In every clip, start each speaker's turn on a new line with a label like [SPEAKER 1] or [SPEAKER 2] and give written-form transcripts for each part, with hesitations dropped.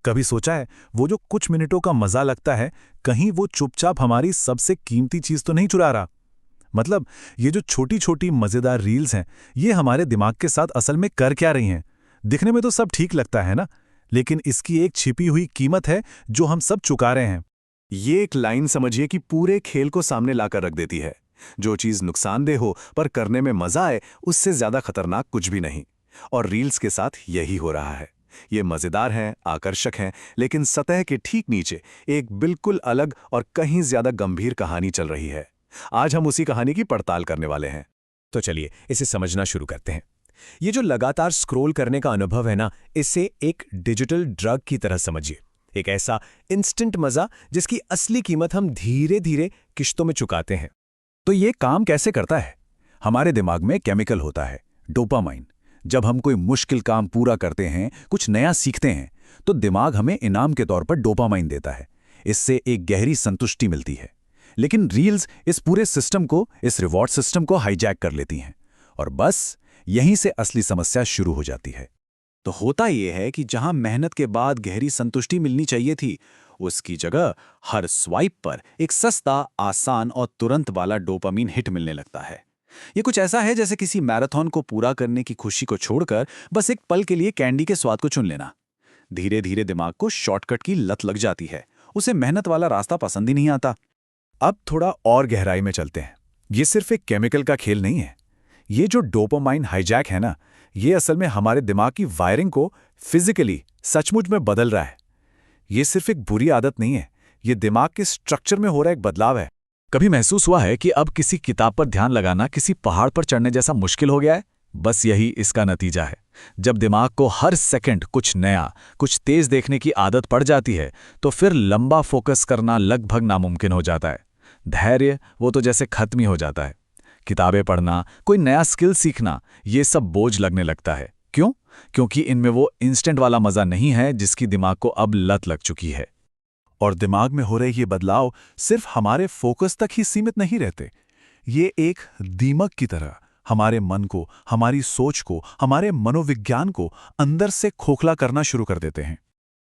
[SPEAKER 1] कभी सोचा है वो जो कुछ मिनटों का मजा लगता है, कहीं वो चुपचाप हमारी सबसे कीमती चीज तो नहीं चुरा रहा? मतलब ये जो छोटी छोटी मजेदार रील्स हैं, ये हमारे दिमाग के साथ असल में कर क्या रही हैं? दिखने में तो सब ठीक लगता है ना, लेकिन इसकी एक छिपी हुई कीमत है जो हम सब चुका रहे हैं।
[SPEAKER 2] ये एक लाइन समझिए कि पूरे खेल को सामने लाकर रख देती है। जो चीज नुकसानदेह हो पर करने में मजा आए, उससे ज्यादा खतरनाक कुछ भी नहीं। और रील्स के साथ यही हो रहा है। ये मजेदार हैं, आकर्षक हैं, लेकिन सतह के ठीक नीचे एक बिल्कुल अलग और कहीं ज्यादा गंभीर कहानी चल रही है। आज हम उसी कहानी की पड़ताल करने वाले हैं।
[SPEAKER 3] तो चलिए इसे समझना शुरू करते हैं। ये जो लगातार स्क्रॉल करने का अनुभव है ना, इसे एक डिजिटल ड्रग की तरह समझिए। एक ऐसा इंस्टेंट मजा जिसकी असली कीमत हम धीरे धीरे किश्तों में चुकाते हैं।
[SPEAKER 1] तो ये काम कैसे करता है? हमारे दिमाग में केमिकल होता है, डोपामाइन। जब हम कोई मुश्किल काम पूरा करते हैं, कुछ नया सीखते हैं, तो दिमाग हमें इनाम के तौर पर डोपामाइन देता है। इससे एक गहरी संतुष्टि मिलती है। लेकिन रील्स इस पूरे सिस्टम को, इस रिवॉर्ड सिस्टम को हाईजैक कर लेती हैं, और बस यहीं से असली समस्या शुरू हो जाती है।
[SPEAKER 2] तो होता यह है कि जहां मेहनत के बाद गहरी संतुष्टि मिलनी चाहिए थी, उसकी जगह हर स्वाइप पर एक सस्ता, आसान और तुरंत वाला डोपामीन हिट मिलने लगता है। ये कुछ ऐसा है जैसे किसी मैराथन को पूरा करने की खुशी को छोड़कर बस एक पल के लिए कैंडी के स्वाद को चुन लेना। धीरे धीरे दिमाग को शॉर्टकट की लत लग जाती है। उसे मेहनत वाला रास्ता पसंद ही नहीं आता।
[SPEAKER 1] अब थोड़ा और गहराई में चलते हैं। ये सिर्फ एक केमिकल का खेल नहीं है। ये जो डोपामाइन हाईजैक है ना, ये असल में हमारे दिमाग की वायरिंग को फिजिकली सचमुच में बदल रहा है। ये सिर्फ एक बुरी आदत नहीं है, ये दिमाग के स्ट्रक्चर में हो रहा एक बदलाव है। कभी महसूस हुआ है कि अब किसी किताब पर ध्यान लगाना किसी पहाड़ पर चढ़ने जैसा मुश्किल हो गया है? बस यही इसका नतीजा है। जब दिमाग को हर सेकंड कुछ नया, कुछ तेज देखने की आदत पड़ जाती है, तो फिर लंबा फोकस करना लगभग नामुमकिन हो जाता है। धैर्य वो तो जैसे खत्म ही हो जाता है। किताबें पढ़ना, कोई नया स्किल सीखना, ये सब बोझ लगने लगता है। क्यों? क्योंकि इनमें वो इंस्टेंट वाला मजा नहीं है जिसकी दिमाग को अब लत लग चुकी है। और दिमाग में हो रहे ये बदलाव सिर्फ हमारे फोकस तक ही सीमित नहीं रहते। ये एक दीमक की तरह हमारे मन को, हमारी सोच को, हमारे मनोविज्ञान को अंदर से खोखला करना शुरू कर देते हैं।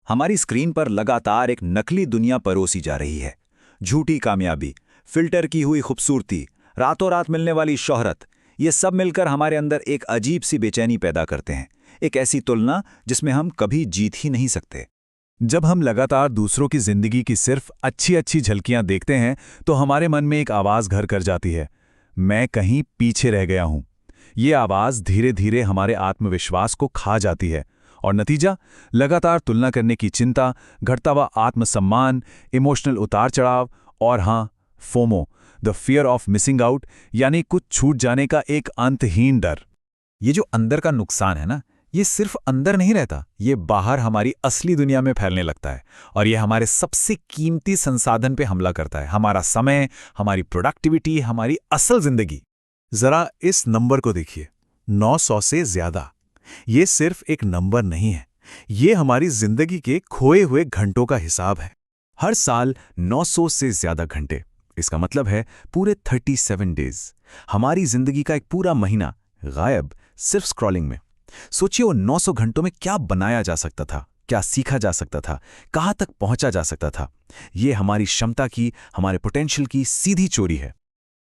[SPEAKER 4] हमारी स्क्रीन पर लगातार एक नकली दुनिया परोसी जा रही है। झूठी कामयाबी, फिल्टर की हुई खूबसूरती, रातों रात मिलने वाली शोहरत, ये सब मिलकर हमारे अंदर एक अजीब सी बेचैनी पैदा करते हैं। एक ऐसी तुलना जिसमें हम कभी जीत ही नहीं सकते।
[SPEAKER 1] जब हम लगातार दूसरों की जिंदगी की सिर्फ अच्छी अच्छी झलकियां देखते हैं, तो हमारे मन में एक आवाज़ घर कर जाती है, मैं कहीं पीछे रह गया हूं। ये आवाज़ धीरे धीरे हमारे आत्मविश्वास को खा जाती है, और नतीजा लगातार तुलना करने की चिंता, घटता हुआ आत्मसम्मान, इमोशनल उतार चढ़ाव, और हाँ, FOMO, the fear of missing out, यानी कुछ छूट जाने का एक अंतहीन डर। ये जो अंदर का नुकसान है ना, ये सिर्फ अंदर नहीं रहता, ये बाहर हमारी असली दुनिया में फैलने लगता है, और ये हमारे सबसे कीमती संसाधन पे हमला करता है, हमारा समय, हमारी प्रोडक्टिविटी, हमारी असल जिंदगी। जरा इस नंबर को देखिए, 900 से ज्यादा। ये सिर्फ एक नंबर नहीं है, ये हमारी जिंदगी के खोए हुए घंटों का हिसाब है। हर साल 900 से ज्यादा घंटे, इसका मतलब है पूरे 37 डेज, हमारी जिंदगी का एक पूरा महीना गायब सिर्फ स्क्रॉलिंग में। सोचिए वो 900 घंटों में क्या बनाया जा सकता था, क्या सीखा जा सकता था, कहाँ तक पहुंचा जा सकता था। ये हमारी क्षमता की, हमारे पोटेंशियल की सीधी चोरी है।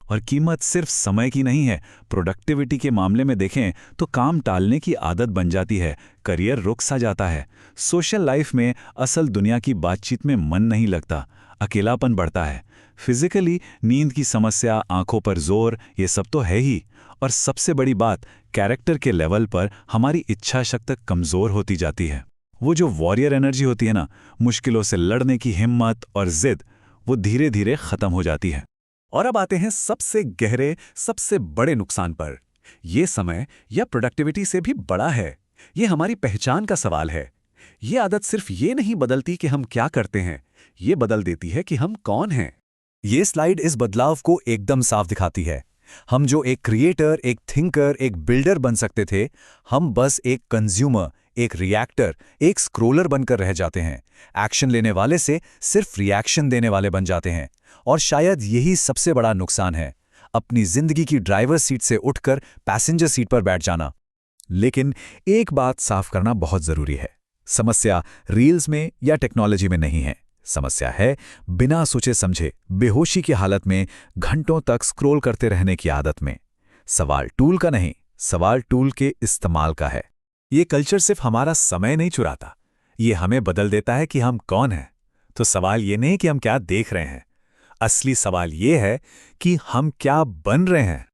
[SPEAKER 1] और कीमत सिर्फ समय की नहीं है। प्रोडक्टिविटी के मामले में देखें तो काम टालने की आदत बन जाती है, करियर रुक सा जाता है, सोशल लाइफ में, असल दुनिया की बातचीत में मन नहीं लगता, अकेलापन बढ़ता है, फिजिकली नींद की समस्या, आंखों पर जोर, ये सब तो है ही। और सबसे बड़ी बात, कैरेक्टर के लेवल पर हमारी इच्छा शक्ति कमज़ोर होती जाती है। वो जो वॉरियर एनर्जी होती है ना, मुश्किलों से लड़ने की हिम्मत और जिद, वो धीरे धीरे खत्म हो जाती है। और अब आते हैं सबसे गहरे, सबसे बड़े नुकसान पर। ये समय या प्रोडक्टिविटी से भी बड़ा है, ये हमारी पहचान का सवाल है। ये आदत सिर्फ ये नहीं बदलती कि हम क्या करते हैं, ये बदल देती है कि हम कौन हैं।
[SPEAKER 4] ये स्लाइड इस बदलाव को एकदम साफ दिखाती है। हम जो एक क्रिएटर, एक थिंकर, एक बिल्डर बन सकते थे, हम बस एक कंज्यूमर, एक रिएक्टर, एक स्क्रोलर बनकर रह जाते हैं। एक्शन लेने वाले से सिर्फ रिएक्शन देने वाले बन जाते हैं। और शायद यही सबसे बड़ा नुकसान है, अपनी जिंदगी की ड्राइवर सीट से उठकर पैसेंजर सीट पर बैठ जाना।
[SPEAKER 1] लेकिन एक बात साफ करना बहुत जरूरी है,
[SPEAKER 4] समस्या रील्स में या टेक्नोलॉजी में नहीं है। समस्या है बिना सोचे समझे बेहोशी की हालत में घंटों तक स्क्रॉल करते रहने की आदत में। सवाल टूल का नहीं, सवाल टूल के इस्तेमाल का है।
[SPEAKER 1] ये कल्चर सिर्फ हमारा समय नहीं चुराता, ये हमें बदल देता है कि हम कौन हैं। तो सवाल ये नहीं कि हम क्या देख रहे हैं, असली सवाल ये है कि हम क्या बन रहे हैं।